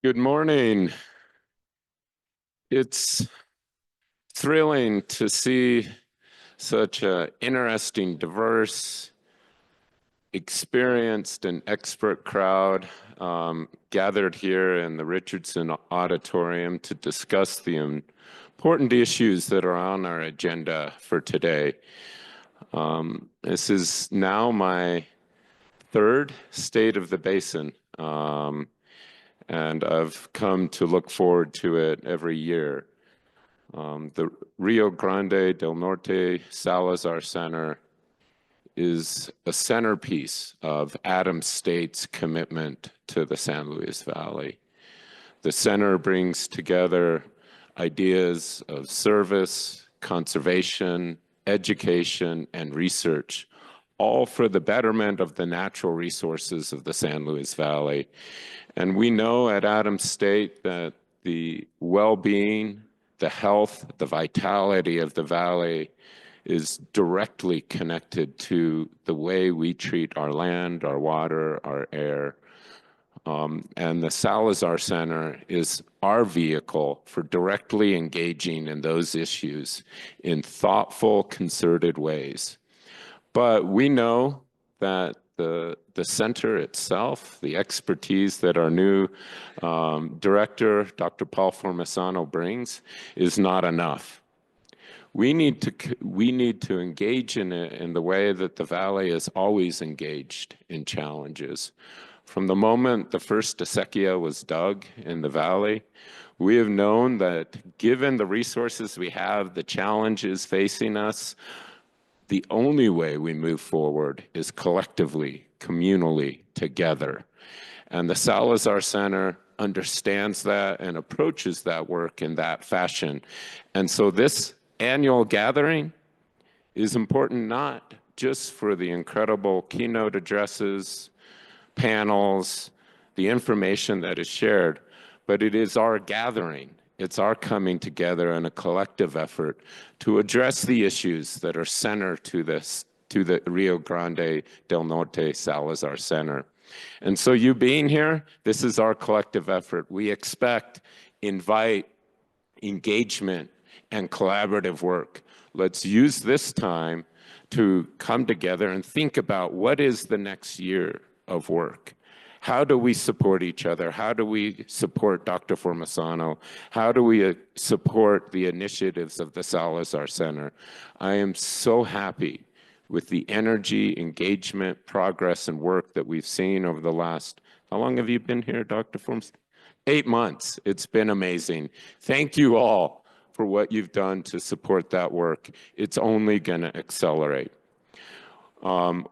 Good morning. It's thrilling to see such an interesting, diverse, experienced, and expert crowd gathered here in the Richardson Auditorium to discuss the important issues that are on our agenda for today. This is now my third State of the Basin, and I've come to look forward to it every year. The Rio Grande del Norte Salazar Center is a centerpiece of Adams State's commitment to the San Luis Valley. The center brings together ideas of service, conservation, education, and research, all for the betterment of the natural resources of the San Luis Valley. And we know at Adams State that the well-being, the health, the vitality of the valley is directly connected to the way we treat our land, our water, our air. And the Salazar Center is our vehicle for directly engaging in those issues in thoughtful, concerted ways. But we know that the center itself, the expertise that our new director, Dr. Paul Formisano, brings, is not enough. We need to engage in it in the way that the Valley is always engaged in challenges. From the moment the first acequia was dug in the Valley, we have known that given the resources we have, the challenges facing us, the only way we move forward is collectively, communally, together. And the Salazar Center understands that and approaches that work in that fashion. And so this annual gathering is important not just for the incredible keynote addresses, panels, the information that is shared, but it is our gathering. It's our coming together in a collective effort to address the issues that are center to the Rio Grande del Norte Salazar Center. And so you being here, this is our collective effort. We expect, invite, engagement, and collaborative work. Let's use this time to come together and think about what is the next year of work. How do we support each other? How do we support Dr. Formisano? How do we support the initiatives of the Salazar Center? I am so happy with the energy, engagement, progress, and work that we've seen over the last, how long have you been here, Dr. Formisano? 8 months. It's been amazing. Thank you all for what you've done to support that work. It's only going to accelerate.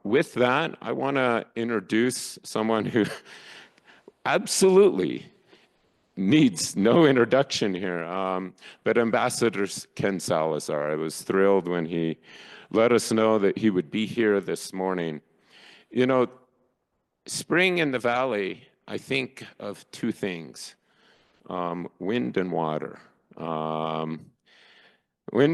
With that, I want to introduce someone who absolutely needs no introduction here, but Ambassador Ken Salazar. I was thrilled when he let us know that he would be here this morning. You know, spring in the valley, I think of two things, wind and water. Wind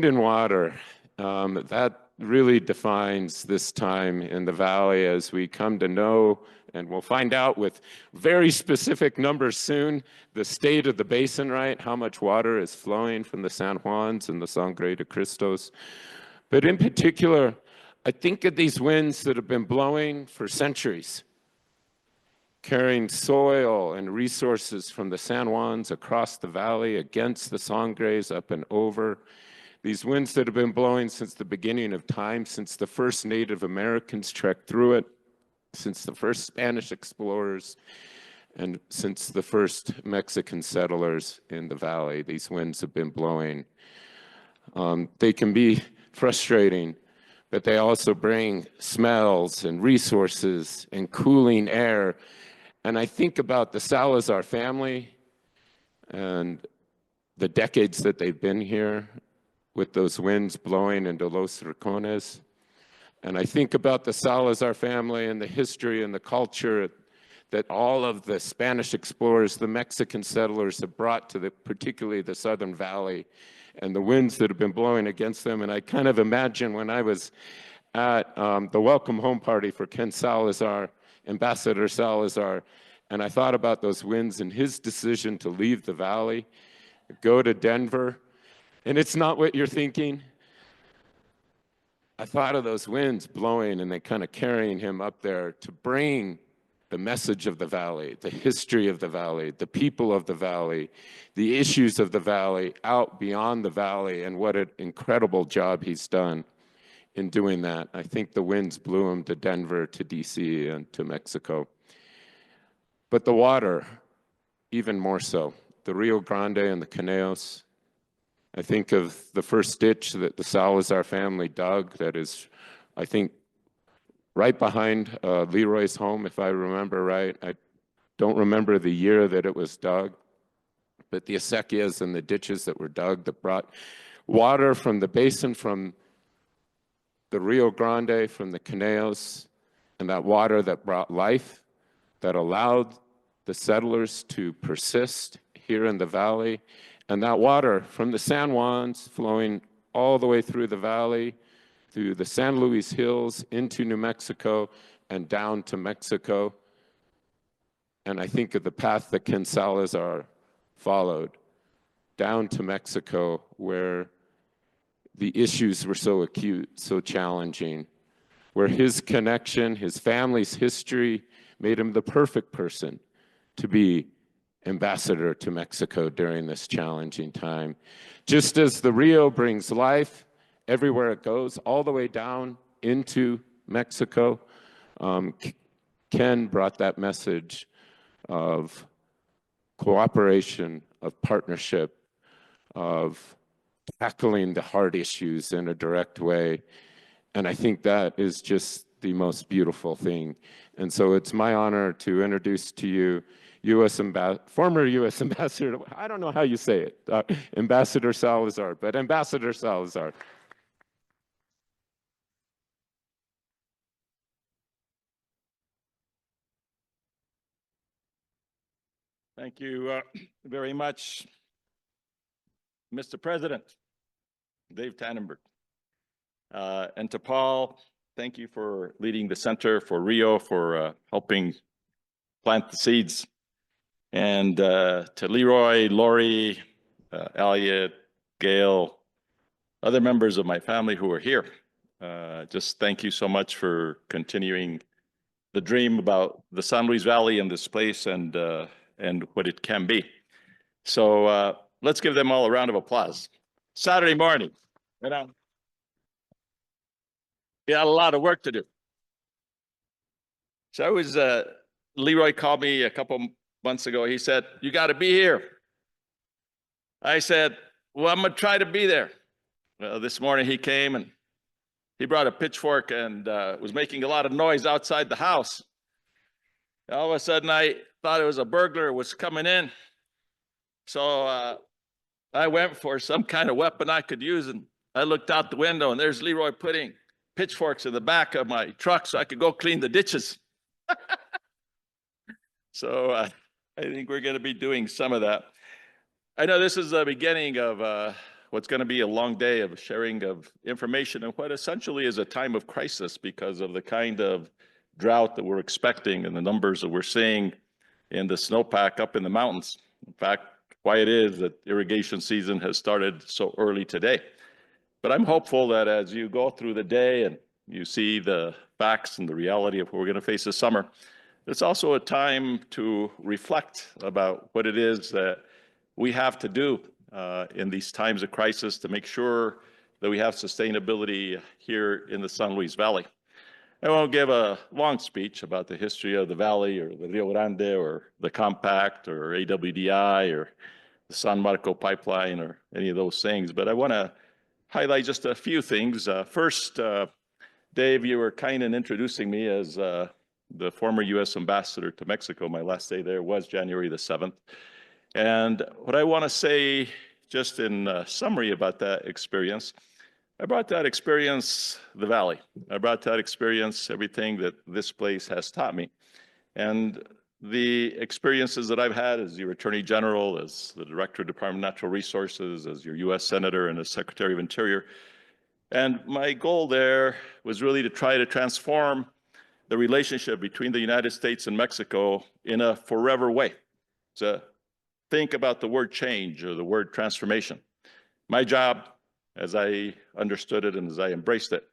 and water, that really defines this time in the valley as we come to know, and we'll find out with very specific numbers soon, the state of the basin, right? How much water is flowing from the San Juans and the Sangre de Cristos. But in particular, I think of these winds that have been blowing for centuries, carrying soil and resources from the San Juans across the valley against the Sangres up and over. These winds that have been blowing since the beginning of time, since the first Native Americans trekked through it, since the first Spanish explorers, and since the first Mexican settlers in the valley, these winds have been blowing. They can be frustrating, but they also bring smells and resources and cooling air. And I think about the Salazar family and the decades that they've been here, with those winds blowing into Los Rincones. And I think about the Salazar family and the history and the culture that all of the Spanish explorers, the Mexican settlers have brought to particularly the Southern Valley, and the winds that have been blowing against them. And I kind of imagine when I was at the welcome home party for Ken Salazar, Ambassador Salazar, And I thought about those winds and his decision to leave the valley, go to Denver. And it's not what you're thinking. I thought of those winds blowing and they kind of carrying him up there to bring the message of the valley, the history of the valley, the people of the valley, the issues of the valley out beyond the valley, and what an incredible job he's done in doing that. I think the winds blew him to Denver, to DC, and to Mexico. But the water, even more so. The Rio Grande and the Caneos. I think of the first ditch that the Salazar family dug that is, I think, right behind Leroy's home, if I remember right. I don't remember the year that it was dug, but the acequias and the ditches that were dug that brought water from the basin, from the Rio Grande, from the Caneos, and that water that brought life, that allowed the settlers to persist here in the valley, and that water from the San Juans flowing all the way through the valley, through the San Luis Hills, into New Mexico, and down to Mexico. And I think of the path that Ken Salazar followed, down to Mexico, where the issues were so acute, so challenging, where his connection, his family's history made him the perfect person to be ambassador to Mexico during this challenging time. Just as the Rio brings life everywhere it goes, all the way down into Mexico, Ken brought that message of cooperation, of partnership, of tackling the hard issues in a direct way. And I think that is just the most beautiful thing. And so it's my honor to introduce to you former U.S. Ambassador, I don't know how you say it, Ambassador Salazar, but Ambassador Salazar. Thank you very much, Mr. President, Dave Tandberg. And to Paul, thank you for leading the Center for Rio, for helping plant the seeds. And to Leroy, Lori, Elliot, Gail, other members of my family who are here, just thank you so much for continuing the dream about the San Luis Valley and this place and what it can be. So let's give them all a round of applause. Saturday morning, you know, we had a lot of work to do. So I was, Leroy called me a couple months ago. He said, "You got to be here." I said, "Well, I'm going to try to be there." Well, this morning he came and he brought a pitchfork and was making a lot of noise outside the house. All of a sudden, I thought it was a burglar was coming in. So I went for some kind of weapon I could use, and I looked out the window, and there's Leroy putting pitchforks in the back of my truck so I could go clean the ditches. So I think we're going to be doing some of that. I know this is the beginning of what's going to be a long day of sharing of information and what essentially is a time of crisis because of the kind of drought that we're expecting and the numbers that we're seeing in the snowpack up in the mountains. In fact, why it is that irrigation season has started so early today. But I'm hopeful that as you go through the day and you see the facts and the reality of what we're going to face this summer, it's also a time to reflect about what it is that we have to do in these times of crisis to make sure that we have sustainability here in the San Luis Valley. I won't give a long speech about the history of the valley or the Rio Grande or the compact or AWDI or the San Marco pipeline or any of those things, but I want to highlight just a few things. First, Dave, you were kind in introducing me as the former U.S. ambassador to Mexico. My last day there was January the 7th. And what I want to say just in summary about that experience, I brought that experience the valley. I brought that experience everything that this place has taught me. And the experiences that I've had as your Attorney General, as the Director of Department of Natural Resources, as your U.S. Senator and as Secretary of Interior. And my goal there was really to try to transform the relationship between the United States and Mexico in a forever way. So think about the word change or the word transformation. My job, as I understood it and as I embraced it,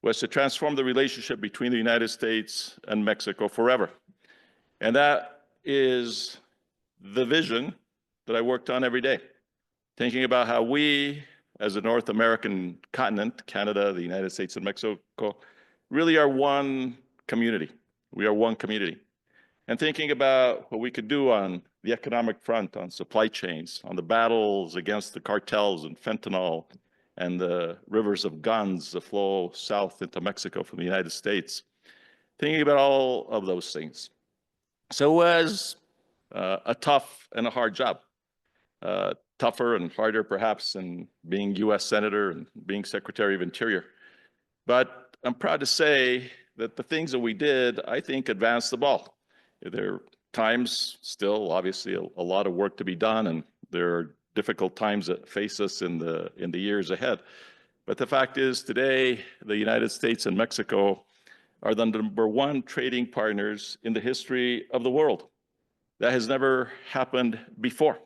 was to transform the relationship between the United States and Mexico forever. And that is the vision that I worked on every day, thinking about how we, as a North American continent, Canada, the United States, and Mexico, really are one community. We are one community. And thinking about what we could do on the economic front, on supply chains, on the battles against the cartels and fentanyl, and the rivers of guns that flow south into Mexico from the United States. Thinking about all of those things. So it was a tough and a hard job. Tougher and harder perhaps than being US Senator and being Secretary of Interior. But I'm proud to say that the things that we did, I think, advanced the ball. There are times still, obviously, a lot of work to be done, and there are difficult times that face us in the years ahead. But the fact is, today, the United States and Mexico are the #1 trading partners in the history of the world. That has never happened before.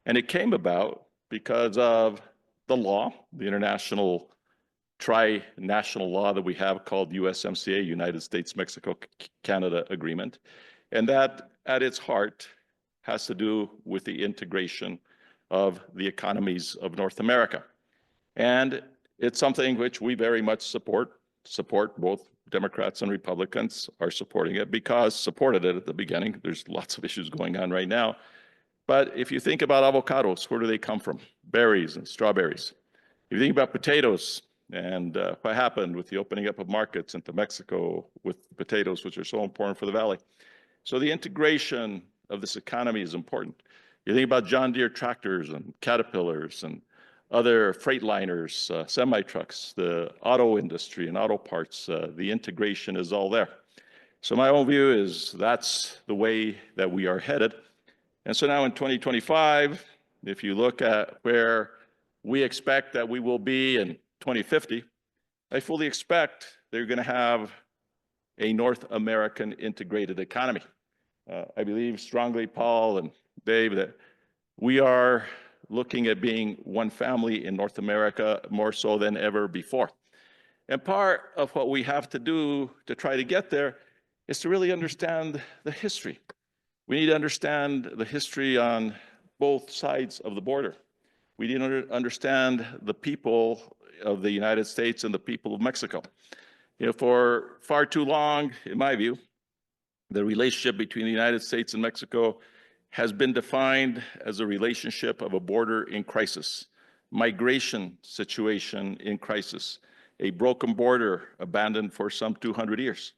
And it came about because of the law, the international tri-national law that we have called USMCA, United States-Mexico-Canada Agreement. And that, at its heart, has to do with the integration of the economies of North America. And it's something which we very much support both Democrats and Republicans are supporting it because supported it at the beginning. There's lots of issues going on right now. But if you think about avocados, where do they come from? Berries and strawberries. If you think about potatoes and what happened with the opening up of markets into Mexico with potatoes, which are so important for the valley. So the integration of this economy is important. You think about John Deere tractors and Caterpillars and other freight liners, semi-trucks, the auto industry and auto parts, the integration is all there. So my own view is that's the way that we are headed. And so now in 2025, if you look at where we expect that we will be in 2050, I fully expect they're going to have a North American integrated economy. I believe strongly, Paul and Dave, that we are looking at being one family in North America more so than ever before. And part of what we have to do to try to get there is to really understand the history. We need to understand the history on both sides of the border. We need to understand the people of the United States and the people of Mexico. You know, for far too long, in my view, the relationship between the United States and Mexico has been defined as a relationship of a border in crisis, migration situation in crisis, a broken border abandoned for some 200 years.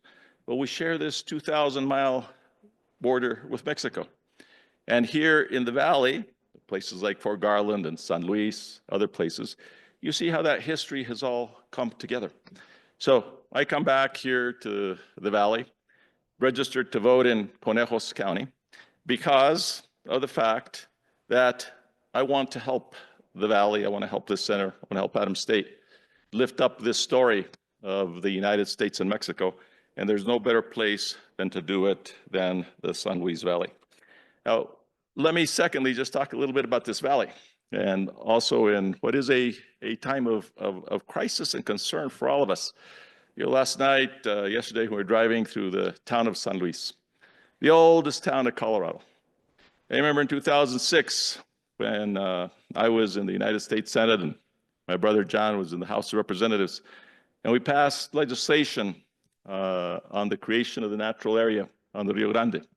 Well, we share this 2,000-mile border with Mexico. And here in the valley, places like Fort Garland and San Luis, other places, you see how that history has all come together. So I come back here to the valley, registered to vote in Conejos County, because of the fact that I want to help the valley, I want to help this center, I want to help Adams State lift up this story of the United States and Mexico, and there's no better place than to do it than the San Luis Valley. Now, let me secondly just talk a little bit about this valley, and also in what is a time of crisis and concern for all of us. You know, last night, yesterday, we were driving through the town of San Luis, the oldest town of Colorado. I remember in 2006, when I was in the United States Senate and my brother John was in the House of Representatives, and we passed legislation on the creation of the natural area on the Rio Grande.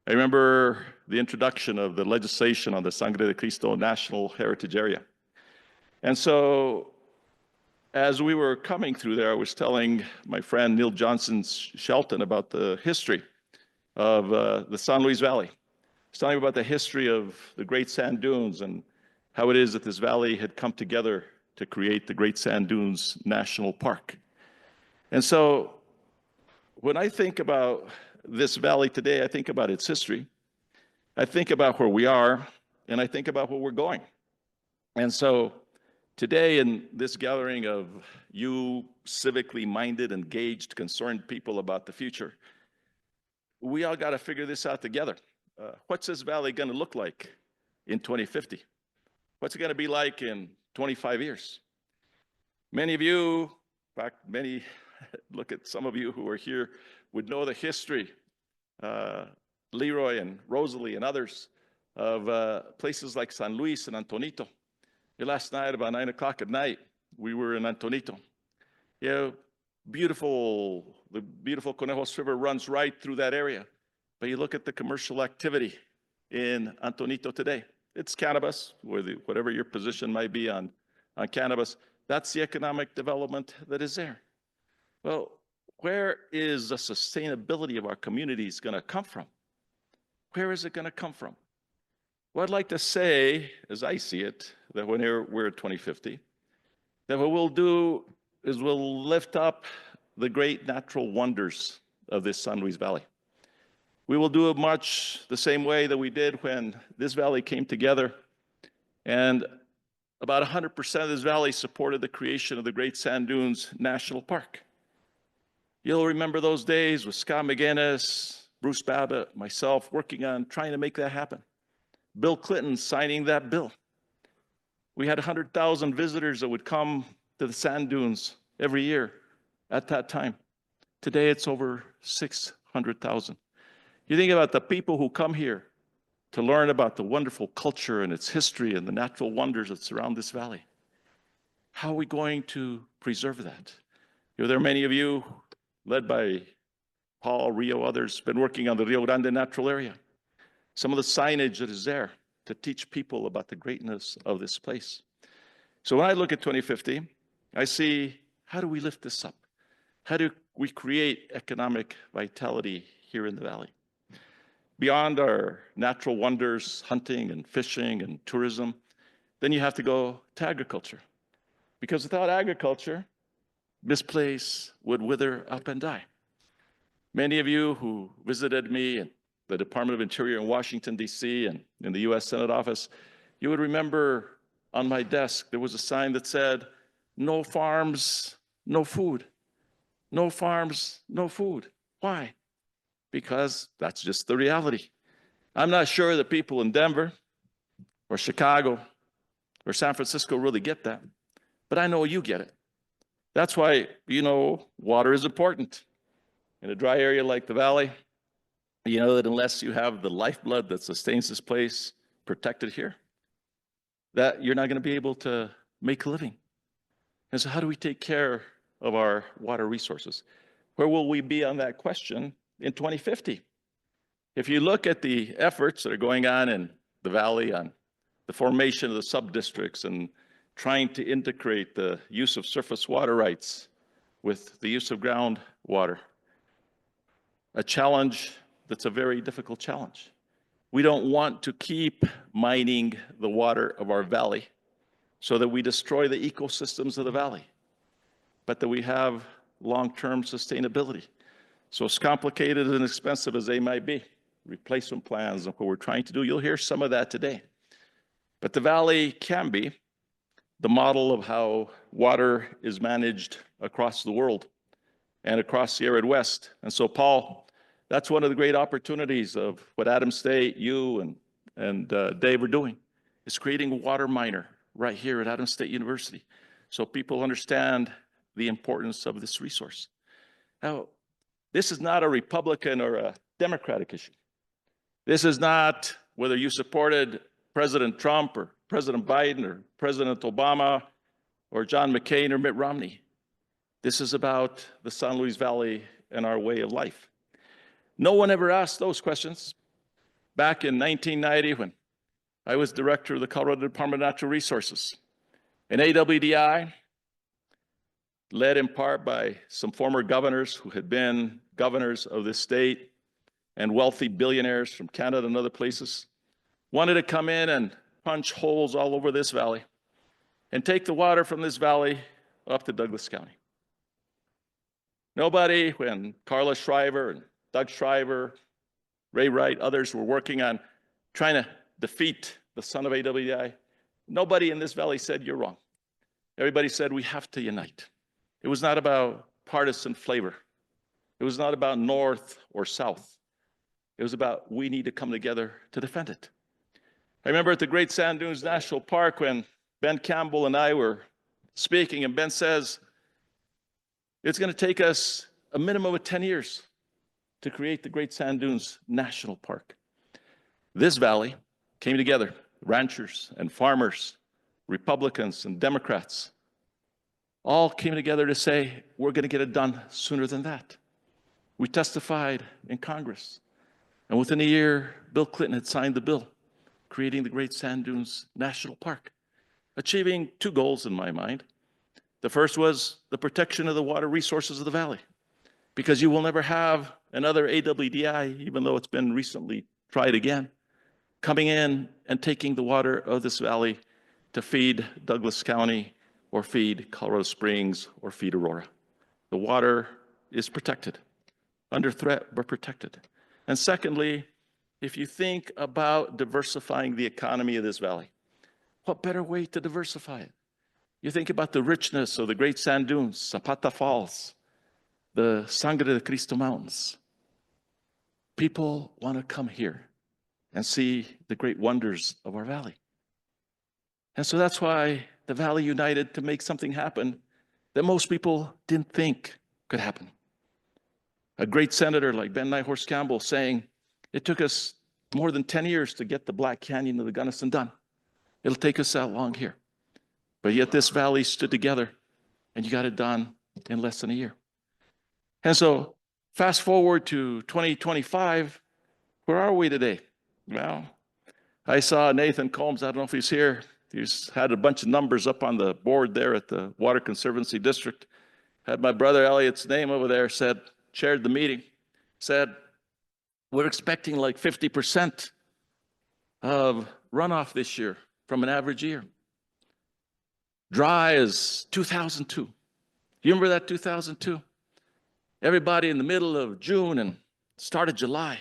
I remember the introduction of the legislation on the Sangre de Cristo National Heritage Area. And so as we were coming through there, I was telling my friend Neil Johnson Shelton about the history of the San Luis Valley. I was telling him about the history of the Great Sand Dunes and how it is that this valley had come together to create the Great Sand Dunes National Park. And so when I think about this valley today, I think about its history. I think about where we are, and I think about where we're going. And so Today, in this gathering of you civically minded, engaged, concerned people about the future, we all got to figure this out together. What's this valley going to look like in 2050? What's it going to be like in 25 years? Many of you, in fact, many, look at some of you who are here, would know the history, Leroy and Rosalie and others, of places like San Luis and Antonito. Last night, about 9 o'clock at night, we were in Antonito. The beautiful Conejos River runs right through that area. But you look at the commercial activity in Antonito today. It's cannabis, whatever your position might be on cannabis. That's the economic development that is there. Well, where is the sustainability of our communities going to come from? Where is it going to come from? Well, I'd like to say, as I see it, that when we're at 2050, that what we'll do is we'll lift up the great natural wonders of this San Luis Valley. We will do it much the same way that we did when this valley came together, and about 100% of this valley supported the creation of the Great Sand Dunes National Park. You'll remember those days with Scott McGinnis, Bruce Babbitt, myself, working on trying to make that happen. Bill Clinton signing that bill. We had 100,000 visitors that would come to the sand dunes every year at that time. Today, it's over 600,000. You think about the people who come here to learn about the wonderful culture and its history and the natural wonders that surround this valley. How are we going to preserve that? There are many of you, led by Paul, Rio, others, been working on the Rio Grande natural area. Some of the signage that is there to teach people about the greatness of this place. So when I look at 2050, I see, how do we lift this up? How do we create economic vitality here in the valley? Beyond our natural wonders, hunting and fishing and tourism, then you have to go to agriculture. Because without agriculture, this place would wither up and die. Many of you who visited me in the Department of Interior in Washington, D.C., and in the U.S. Senate office, you would remember on my desk there was a sign that said, "No farms, no food. No farms, no food." Why? Because that's just the reality. I'm not sure that people in Denver or Chicago or San Francisco really get that, but I know you get it. That's why, water is important. In a dry area like the valley, you know that unless you have the lifeblood that sustains this place protected here, that you're not going to be able to make a living. And so how do we take care of our water resources? Where will we be on that question in 2050? If you look at the efforts that are going on in the valley on the formation of the sub-districts and trying to integrate the use of surface water rights with the use of groundwater, a challenge that's a very difficult challenge. We don't want to keep mining the water of our valley so that we destroy the ecosystems of the valley, but that we have long-term sustainability. So as complicated and expensive as they might be, replacement plans and what we're trying to do, you'll hear some of that today. But the valley can be the model of how water is managed across the world and across the arid West. And so, Paul, that's one of the great opportunities of what Adams State, you and Dave are doing, is creating a water miner right here at Adams State University so people understand the importance of this resource. Now, this is not a Republican or a Democratic issue. This is not whether you supported President Trump or President Biden or President Obama or John McCain or Mitt Romney. This is about the San Luis Valley and our way of life. No one ever asked those questions. Back in 1990, when I was director of the Colorado Department of Natural Resources, and AWDI, led in part by some former governors who had been governors of this state and wealthy billionaires from Canada and other places, wanted to come in and punch holes all over this valley and take the water from this valley up to Douglas County. Nobody, when Carla Shriver and Doug Shriver, Ray Wright, others were working on trying to defeat the son of AWDI, nobody in this valley said, "You're wrong." everybody said we have to unite. It was not about partisan flavor. It was not about North or South. It was about we need to come together to defend it. I remember at the Great Sand Dunes National Park when Ben Campbell and I were speaking, and Ben says, it's going to take us a minimum of 10 years to create the Great Sand Dunes National Park. This valley came together, ranchers and farmers, Republicans and Democrats, all came together to say, we're going to get it done sooner than that. We testified in Congress, and within a year, Bill Clinton had signed the bill, creating the Great Sand Dunes National Park, achieving two goals in my mind. The first was the protection of the water resources of the valley, because you will never have another AWDI, even though it's been recently tried again, coming in and taking the water of this valley to feed Douglas County or feed Colorado Springs or feed Aurora. The water is protected, under threat, but protected. And secondly, if you think about diversifying the economy of this valley, what better way to diversify it? You think about the richness of the Great Sand Dunes, Zapata Falls, the Sangre de Cristo Mountains. People want to come here and see the great wonders of our valley. And so that's why the Valley united to make something happen that most people didn't think could happen. A great senator like Ben Nyhorst Campbell saying, it took us more than 10 years to get the Black Canyon of the Gunnison done. It'll take us that long here. But yet this valley stood together and you got it done in less than a year. And so fast forward to 2025, where are we today? Well, I saw Nathan Combs, I don't know if he's here. He's had a bunch of numbers up on the board there at the Water Conservancy District. Had my brother Elliot's name over there, chaired the meeting, said, we're expecting like 50% of runoff this year from an average year. Dry as 2002. You remember that 2002? Everybody in the middle of June and start of July,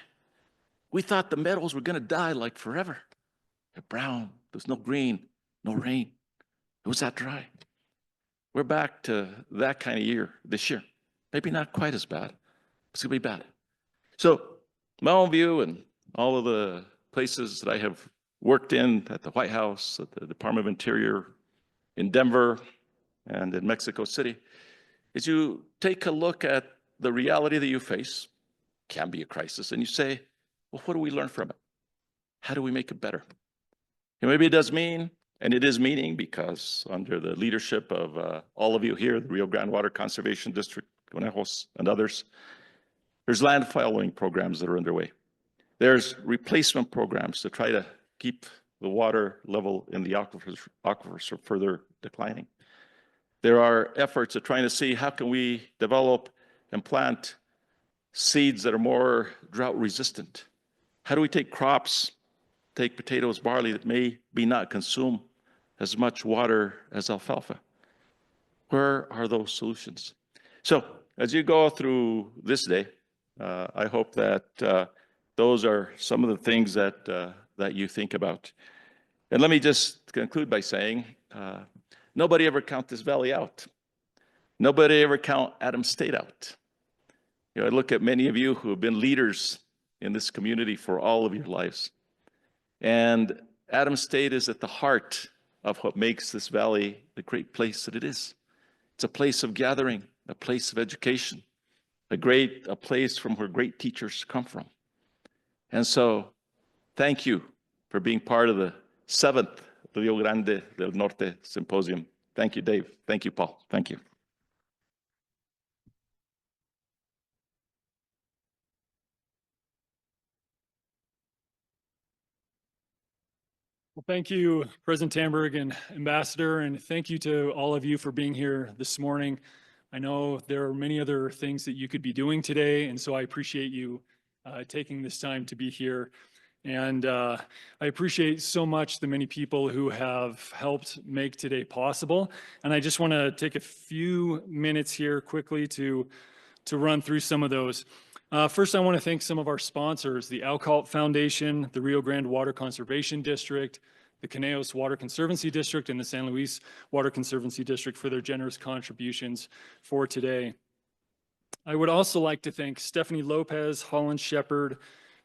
we thought the meadows were going to die like forever. They're brown, there's no green, no rain. It was that dry. We're back to that kind of year this year. Maybe not quite as bad. It's going to be bad. So my own view and all of the places that I have worked in at the White House, at the Department of Interior, in Denver, and in Mexico City, is you take a look at the reality that you face, can be a crisis, and you say, well, what do we learn from it? How do we make it better? And maybe it does mean, and it is meaning because under the leadership of all of you here, the Rio Grande Water Conservation District, Conejos, and others, there's land following programs that are underway. There's replacement programs to try to keep the water level in the aquifers from further declining. There are efforts at trying to see how can we develop and plant seeds that are more drought resistant. How do we take crops, take potatoes, barley that may be not consume as much water as alfalfa? Where are those solutions? So as you go through this day, I hope that those are some of the things that you think about. And let me just conclude by saying, nobody ever count this valley out. Nobody ever count Adams State out. You know, I look at many of you who have been leaders in this community for all of your lives. And Adams State is at the heart of what makes this valley the great place that it is. It's a place of gathering, a place of education, a place from where great teachers come from. And so thank you for being part of the 7th Rio Grande del Norte Symposium. Thank you, Dave. Thank you, Paul. Thank you. Well, thank you, President Tandberg and Ambassador, and thank you to all of you for being here this morning. I know there are many other things that you could be doing today, and so I appreciate you taking this time to be here. And I appreciate so much the many people who have helped make today possible. And I just want to take a few minutes here quickly to run through some of those. First, I want to thank some of our sponsors, the Alcalt Foundation, the Rio Grande Water Conservation District, the Caneos Water Conservancy District, and the San Luis Water Conservancy District for their generous contributions for today. I would also like to thank Stephanie Lopez, Holland Shepard,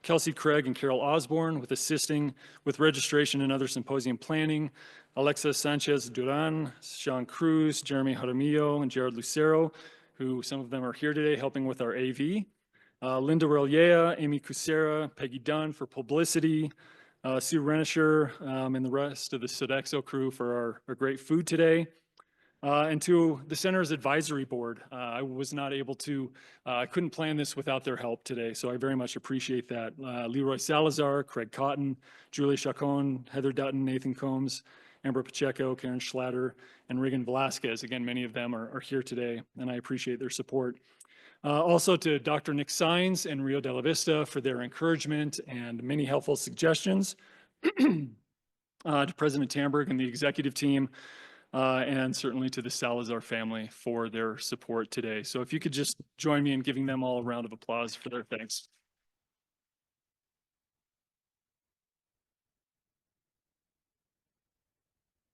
Kelsey Craig, and Carol Osborne with assisting with registration and other symposium planning, Alexa Sanchez Duran, Sean Cruz, Jeremy Jaramillo, and Jared Lucero, who some of them are here today helping with our AV. Linda Relier, Amy Cusera, Peggy Dunn for publicity, Sue Renisher, and the rest of the Sodexo crew for our great food today. And to the Center's advisory board, I was not able to, I couldn't plan this without their help today, so I very much appreciate that. Leroy Salazar, Craig Cotton, Julie Chacon, Heather Dutton, Nathan Combs, Amber Pacheco, Karen Schlatter, and Regan Velasquez. Again, many of them are here today, and I appreciate their support. Also to Dr. Nick Sines and Rio de la Vista for their encouragement and many helpful suggestions. To President Tandberg and the executive team, and certainly to the Salazar family for their support today. So if you could just join me in giving them all a round of applause for their thanks.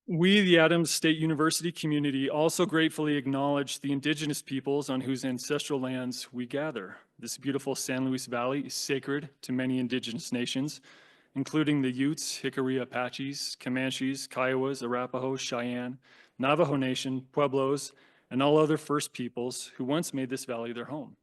We, the Adams State University community, also gratefully acknowledge the indigenous peoples on whose ancestral lands we gather. This beautiful San Luis Valley is sacred to many indigenous nations, including the Utes, Hickory Apaches, Comanches, Kiowas, Arapaho, Cheyenne, Navajo Nation, Pueblos, and all other First Peoples who once made this valley their home.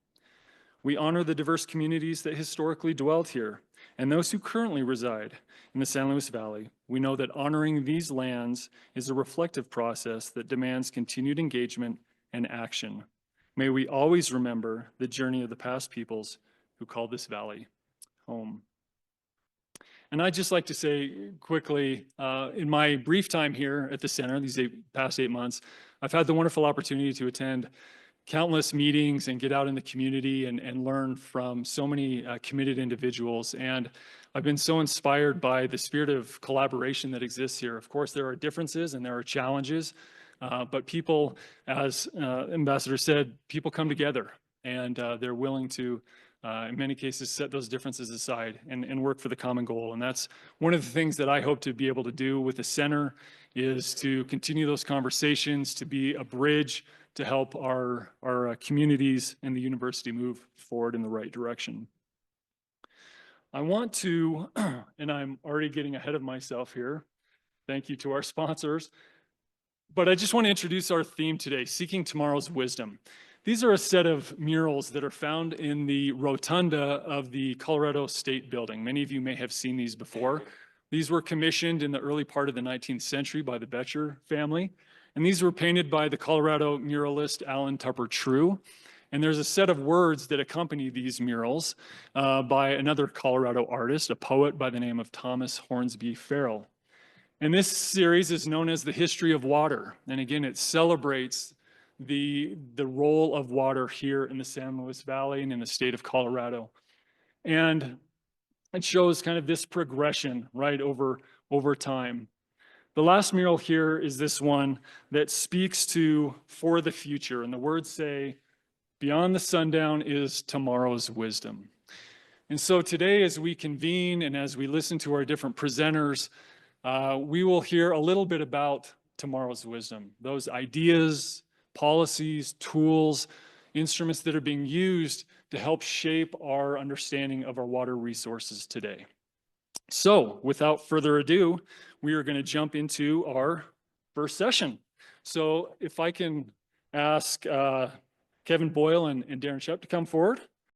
We honor the diverse communities that historically dwelled here and those who currently reside in the San Luis Valley. We know that honoring these lands is a reflective process that demands continued engagement and action. May we always remember the journey of the past peoples who called this valley home. And I'd just like to say quickly, in my brief time here at the center, these past 8 months, I've had the wonderful opportunity to attend countless meetings and get out in the community and learn from so many committed individuals. And I've been so inspired by the spirit of collaboration that exists here. Of course, there are differences and there are challenges, but people, as Ambassador said, people come together and they're willing to in many cases, set those differences aside and work for the common goal. And that's one of the things that I hope to be able to do with the center, is to continue those conversations, to be a bridge to help our communities and the university move forward in the right direction. I want to, and I'm already getting ahead of myself here, thank you to our sponsors, but I just want to introduce our theme today, Seeking Tomorrow's Wisdom. These are a set of murals that are found in the rotunda of the Colorado State Building. Many of you may have seen these before. These were commissioned in the early part of the 19th century by the Betcher family. And these were painted by the Colorado muralist Alan Tupper True. And there's a set of words that accompany these murals by another Colorado artist, a poet by the name of Thomas Hornsby Farrell. And this series is known as The History of Water. And again, it celebrates the role of water here in the San Luis Valley and in the state of Colorado. And it shows kind of this progression, right, over time. The last mural here is this one that speaks to for the future. And the words say, beyond the sundown is tomorrow's wisdom. And so today, as we convene and as we listen to our different presenters, we will hear a little bit about tomorrow's wisdom, those ideas, policies, tools, instruments that are being used to help shape our understanding of our water resources today. So without further ado, we are going to jump into our first session. So if I can ask Kevin Boyle and Darren Shep to come forward.